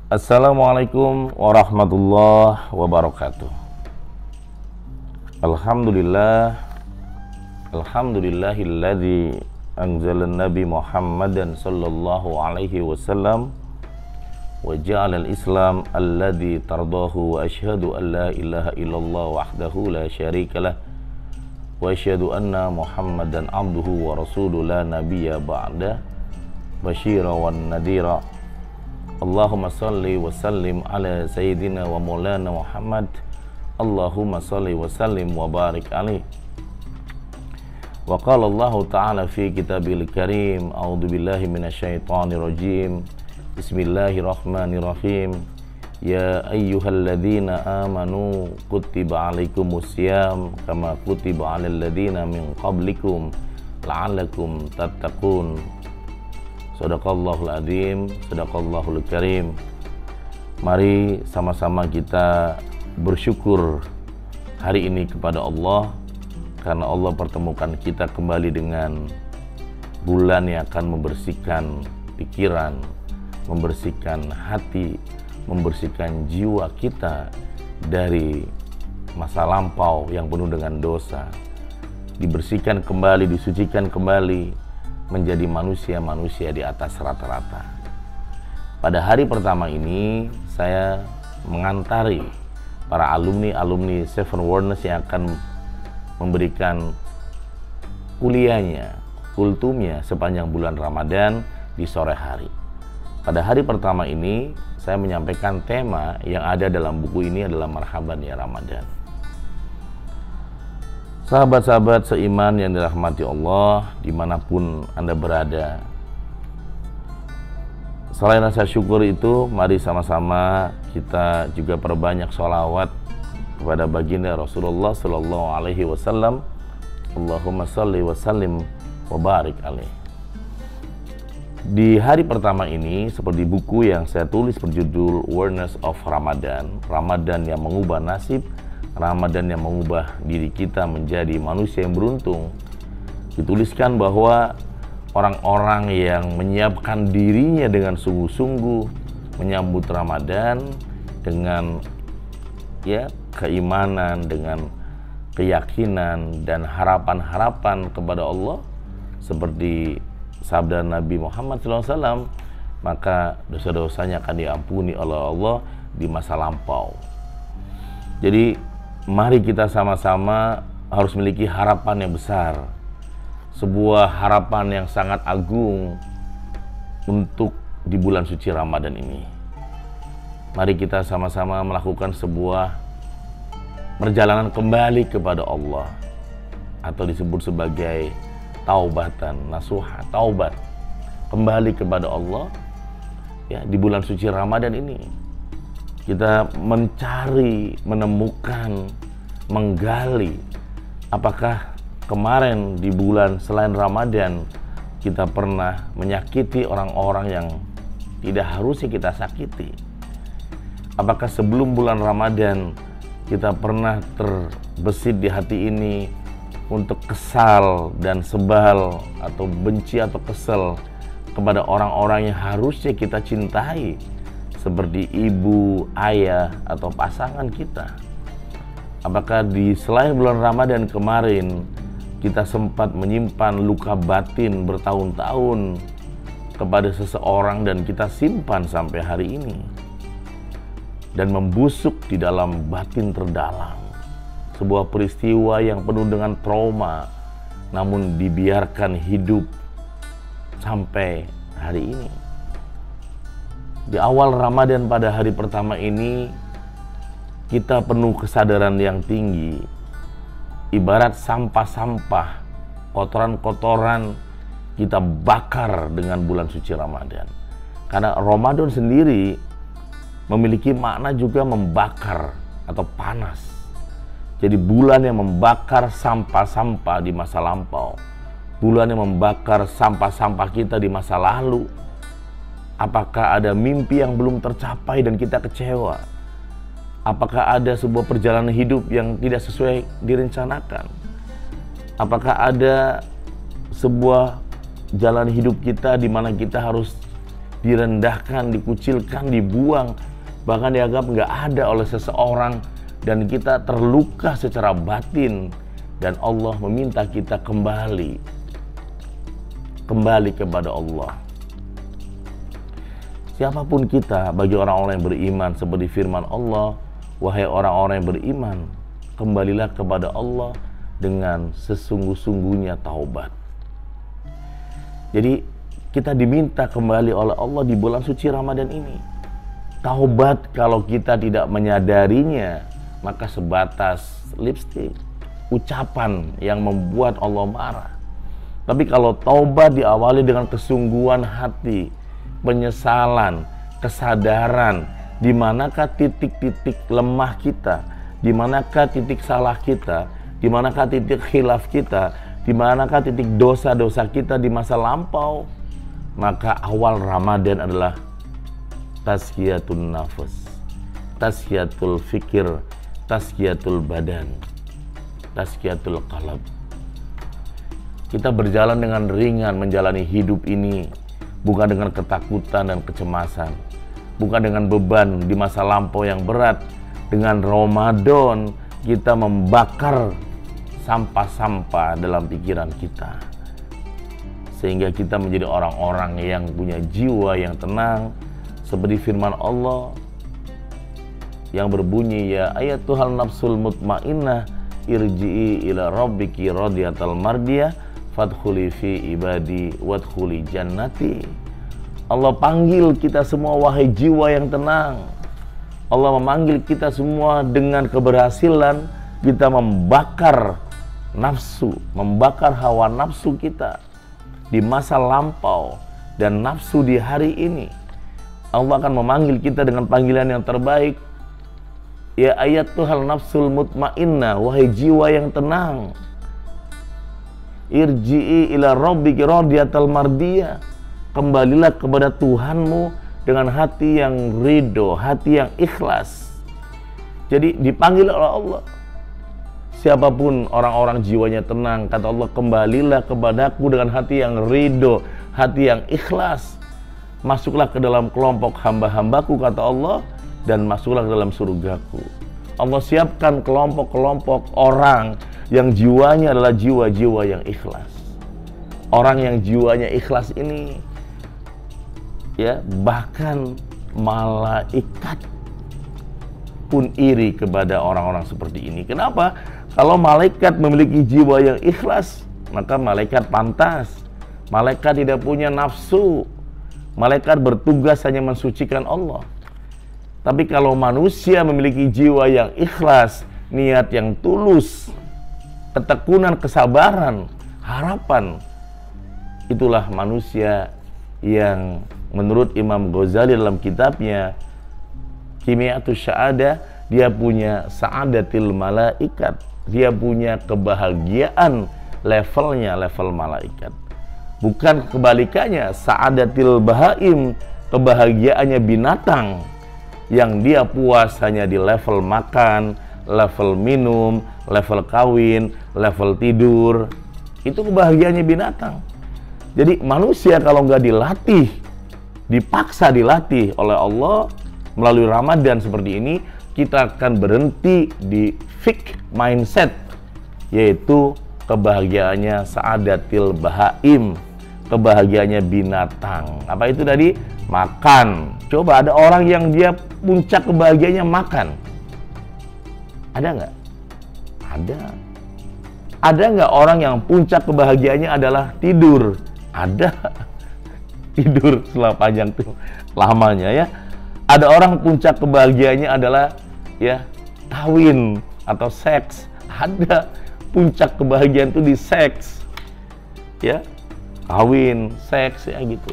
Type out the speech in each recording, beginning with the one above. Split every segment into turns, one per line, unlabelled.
Assalamualaikum warahmatullahi wabarakatuh. Alhamdulillahilladzi anzalan nabi Muhammadan sallallahu alaihi wasallam wa ja'alal islam alladzi tardahu, wa asyhadu an la ilaha illallah wahdahu la syarikalah, wa asyhadu anna Muhammadan abduhu wa rasuluhu la nabiyya ba'da, basyira wan nadhira. Allahumma salli wa sallim ala sayyidina wa maulana Muhammad. Allahumma salli wa sallim wa barik alaih. Wa qala Allah ta'ala fi kitabil karim, a'udzu billahi minasyaitonir rajim. Bismillahirrahmanirrahim. Ya ayyuhalladzina amanu kutiba alaikumusiyam kama kutiba alal ladzina min qablikum la'allakum tattaqun. Shadaqallahul adzim, shadaqallahul karim. Mari sama-sama kita bersyukur hari ini kepada Allah, karena Allah pertemukan kita kembali dengan bulan yang akan membersihkan pikiran, membersihkan hati, membersihkan jiwa kita dari masa lampau yang penuh dengan dosa, dibersihkan kembali, disucikan kembali, menjadi manusia-manusia di atas rata-rata. Pada hari pertama ini saya mengantari para alumni Seven Wonders yang akan memberikan kuliahnya, kultumnya sepanjang bulan Ramadan di sore hari. Pada hari pertama ini saya menyampaikan tema yang ada dalam buku ini adalah Marhaban ya Ramadan. Sahabat-sahabat seiman yang dirahmati Allah dimanapun Anda berada, selain rasa syukur itu, mari sama-sama kita juga perbanyak sholawat kepada baginda Rasulullah Sallallahu Alaihi Wasallam. Allahumma salli wa sallim wa barik alaih. Di hari pertama ini, seperti buku yang saya tulis berjudul Awareness of Ramadan, Ramadan yang mengubah nasib, Ramadan yang mengubah diri kita menjadi manusia yang beruntung, dituliskan bahwa orang-orang yang menyiapkan dirinya dengan sungguh-sungguh menyambut Ramadan dengan keimanan, dengan keyakinan dan harapan-harapan kepada Allah, seperti sabda Nabi Muhammad SAW, maka dosa-dosanya akan diampuni oleh Allah di masa lampau. Jadi mari kita sama-sama harus memiliki harapan yang besar, sebuah harapan yang sangat agung untuk di bulan suci Ramadan ini. Mari kita sama-sama melakukan sebuah perjalanan kembali kepada Allah, atau disebut sebagai taubatan nasuha, taubat kembali kepada Allah ya di bulan suci Ramadan ini. Kita mencari, menemukan, menggali apakah kemarin di bulan selain Ramadan kita pernah menyakiti orang-orang yang tidak harusnya kita sakiti. Apakah sebelum bulan Ramadan kita pernah terbesit di hati ini untuk kesal dan sebal atau benci atau kesel kepada orang-orang yang harusnya kita cintai, seperti ibu, ayah, atau pasangan kita. Apakah di selain bulan Ramadan kemarin kita sempat menyimpan luka batin bertahun-tahun kepada seseorang dan kita simpan sampai hari ini dan membusuk di dalam batin terdalam, sebuah peristiwa yang penuh dengan trauma namun dibiarkan hidup sampai hari ini. Di awal Ramadan pada hari pertama ini kita penuh kesadaran yang tinggi, ibarat sampah-sampah, kotoran-kotoran kita bakar dengan bulan suci Ramadan. Karena Ramadan sendiri memiliki makna juga membakar atau panas. Jadi bulan yang membakar sampah-sampah di masa lampau, bulan yang membakar sampah-sampah kita di masa lalu. Apakah ada mimpi yang belum tercapai dan kita kecewa? Apakah ada sebuah perjalanan hidup yang tidak sesuai direncanakan? Apakah ada sebuah jalan hidup kita di mana kita harus direndahkan, dikucilkan, dibuang, bahkan dianggap nggak ada oleh seseorang, dan kita terluka secara batin, dan Allah meminta kita kembali kepada Allah. Siapapun kita, bagi orang-orang yang beriman, seperti firman Allah, wahai orang-orang yang beriman, kembalilah kepada Allah dengan sesungguh-sungguhnya taubat. Jadi kita diminta kembali oleh Allah di bulan suci Ramadan ini. Taubat kalau kita tidak menyadarinya, maka sebatas lipstik, ucapan yang membuat Allah marah. Tapi kalau taubat diawali dengan kesungguhan hati, penyesalan, kesadaran, di manakah titik-titik lemah kita, di manakah titik salah kita, di manakah titik khilaf kita, di manakah titik dosa-dosa kita di masa lampau, maka awal Ramadan adalah tazkiyatun nafas, tazkiyatul fikir, tazkiyatul badan, tazkiyatul qalb. Kita berjalan dengan ringan menjalani hidup ini, bukan dengan ketakutan dan kecemasan, bukan dengan beban di masa lampau yang berat. Dengan Ramadan kita membakar sampah-sampah dalam pikiran kita, sehingga kita menjadi orang-orang yang punya jiwa yang tenang, seperti firman Allah yang berbunyi, ya ayatul nafsul mutmainnah irji'i ila rabbiki radiyatal mardiyah fadkhuli fi ibadi wadkhuli jannati. Allah panggil kita semua, wahai jiwa yang tenang. Allah memanggil kita semua dengan keberhasilan kita membakar nafsu, membakar hawa nafsu kita di masa lampau dan nafsu di hari ini. Allah akan memanggil kita dengan panggilan yang terbaik, ya ayatul nafsul mutmainnah, wahai jiwa yang tenang, irji'i ila rabbiki radiyatal mardiyah, kembalilah kepada Tuhanmu dengan hati yang ridho, hati yang ikhlas. Jadi dipanggil oleh Allah. Siapapun orang-orang jiwanya tenang, kata Allah, kembalilah kepadaku dengan hati yang ridho, hati yang ikhlas. Masuklah ke dalam kelompok hamba-hambaku, kata Allah, dan masuklah ke dalam surgaku. Allah siapkan kelompok-kelompok orang yang jiwanya adalah jiwa-jiwa yang ikhlas. Orang yang jiwanya ikhlas ini, ya, bahkan malaikat pun iri kepada orang-orang seperti ini. Kenapa? Kalau malaikat memiliki jiwa yang ikhlas, maka malaikat pantas. Malaikat tidak punya nafsu. Malaikat bertugas hanya mensucikan Allah. Tapi kalau manusia memiliki jiwa yang ikhlas, niat yang tulus, ketekunan, kesabaran, harapan, itulah manusia yang menurut Imam Ghazali dalam kitabnya Kimiyatus Sa'adah, dia punya sa'adatil malaikat, dia punya kebahagiaan levelnya level malaikat. Bukan kebalikannya, sa'adatil bahaim, kebahagiaannya binatang yang dia puas hanya di level makan, level minum, level kawin, level tidur. Itu kebahagiaannya binatang. Jadi manusia kalau nggak dilatih, dipaksa dilatih oleh Allah melalui Ramadan seperti ini, kita akan berhenti di fixed mindset, yaitu kebahagiaannya sa'adatil bahaim, kebahagiaannya binatang. Apa itu tadi? Makan. Coba ada orang yang dia puncak kebahagiaannya makan. Ada nggak? Ada. Ada nggak orang yang puncak kebahagiaannya adalah tidur? Ada. Tidur selama panjang tuh lamanya, ya. Ada orang puncak kebahagiaannya adalah, ya, kawin atau seks. Ada. Puncak kebahagiaan itu di seks, ya, kawin, seks, ya gitu,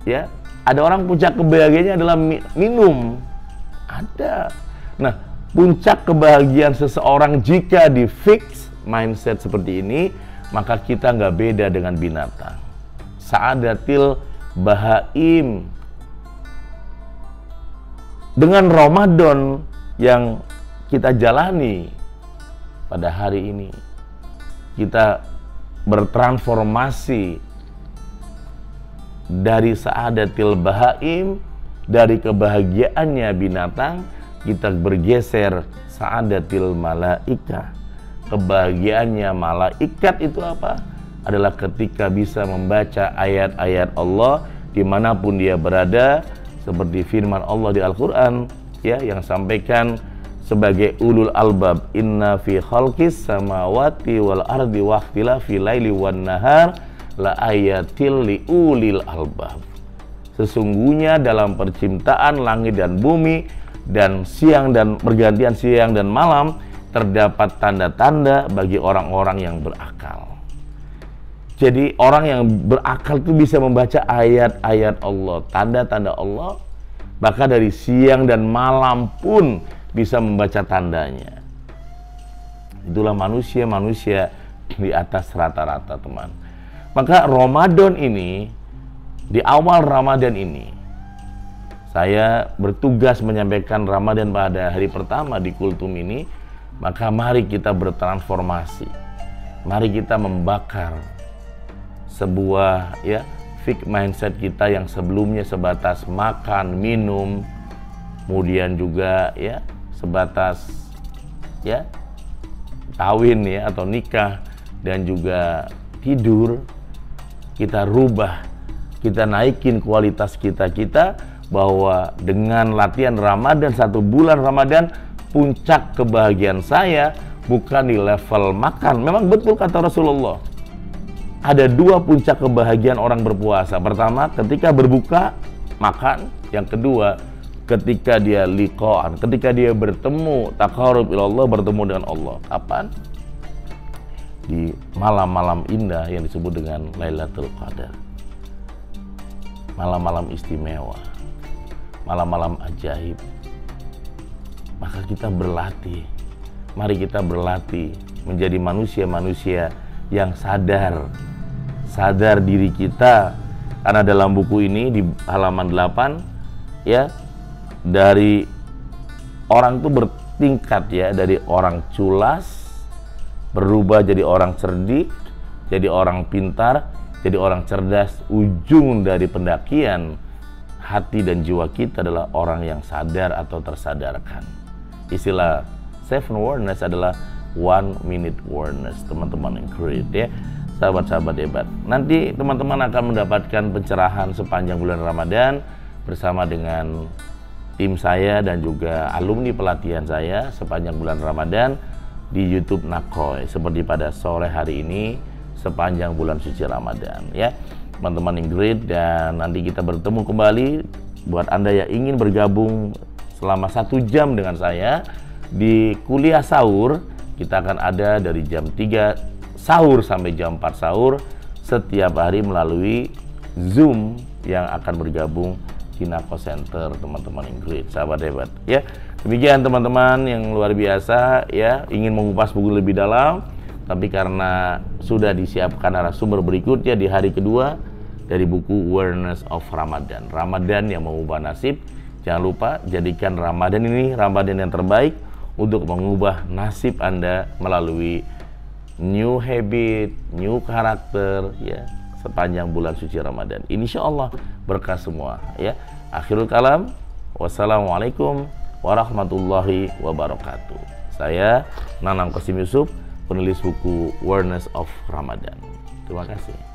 ya. Ada orang puncak kebahagiaannya adalah minum. Ada. Nah, puncak kebahagiaan seseorang jika di fix mindset seperti ini, maka kita nggak beda dengan binatang. Sa'adatil bahaim. Dengan Ramadan yang kita jalani pada hari ini, kita bertransformasi dari sa'adatil bahaim, dari kebahagiaannya binatang, kita bergeser sa'adatil malaika. Kebahagiaannya malaikat itu apa? Adalah ketika bisa membaca ayat-ayat Allah dimanapun dia berada, seperti firman Allah di Al-Quran ya, yang sampaikan sebagai ulul albab, inna fi khalqis samawati wal ardi wa ikhtilafi laili wan nahar la ayatil li ulil albab. Sesungguhnya dalam penciptaan langit dan bumi dan siang dan pergantian siang dan malam terdapat tanda-tanda bagi orang-orang yang berakal. Jadi orang yang berakal itu bisa membaca ayat-ayat Allah, tanda-tanda Allah, bahkan dari siang dan malam pun bisa membaca tandanya. Itulah manusia-manusia di atas rata-rata, teman. Maka Ramadan ini, di awal Ramadan ini, saya bertugas menyampaikan Ramadan pada hari pertama di Kultum ini. Maka mari kita bertransformasi, mari kita membakar sebuah ya fixed mindset kita yang sebelumnya sebatas makan, minum, kemudian juga ya sebatas ya kawin ya atau nikah dan juga tidur. Kita rubah, kita naikin kualitas kita bahwa dengan latihan Ramadan, 1 bulan Ramadan, puncak kebahagiaan saya bukan di level makan. Memang betul kata Rasulullah, ada 2 puncak kebahagiaan orang berpuasa. Pertama, ketika berbuka makan. Yang kedua, ketika dia liqa'an, ketika dia bertemu, taqarrub ilallah, bertemu dengan Allah. Kapan? Di malam-malam indah yang disebut dengan Lailatul Qadar. Malam-malam istimewa, malam-malam ajaib. Maka kita berlatih, mari kita berlatih menjadi manusia-manusia yang sadar diri kita. Karena dalam buku ini di halaman 8 ya, dari orang itu bertingkat ya, dari orang culas berubah jadi orang cerdik, jadi orang pintar, jadi orang cerdas. Ujung dari pendakian hati dan jiwa kita adalah orang yang sadar atau tersadarkan. Istilah 7 awareness adalah 1 minute awareness, teman-teman yang great ya, sahabat-sahabat hebat. Nanti teman-teman akan mendapatkan pencerahan sepanjang bulan Ramadan bersama dengan tim saya dan juga alumni pelatihan saya sepanjang bulan Ramadan di YouTube Nakoy, seperti pada sore hari ini sepanjang bulan suci Ramadan ya, teman-teman yang great. Dan nanti kita bertemu kembali buat Anda yang ingin bergabung selama 1 jam dengan saya di kuliah sahur. Kita akan ada dari jam 3 sahur sampai jam 4 sahur setiap hari melalui Zoom yang akan bergabung di Nako Center, teman-teman yang great, sahabat hebat ya. Demikian teman-teman yang luar biasa ya, ingin mengupas buku lebih dalam, tapi karena sudah disiapkan narasumber berikutnya di hari kedua dari buku Awareness of Ramadan, Ramadan yang mengubah nasib. Jangan lupa jadikan Ramadan ini Ramadan yang terbaik untuk mengubah nasib Anda melalui new habit, new karakter ya, sepanjang bulan suci Ramadan. Insya Allah berkah semua ya. Akhirul kalam, wassalamualaikum warahmatullahi wabarakatuh. Saya Nanang Qasim Yusuf, penulis buku Awareness of Ramadan. Terima kasih.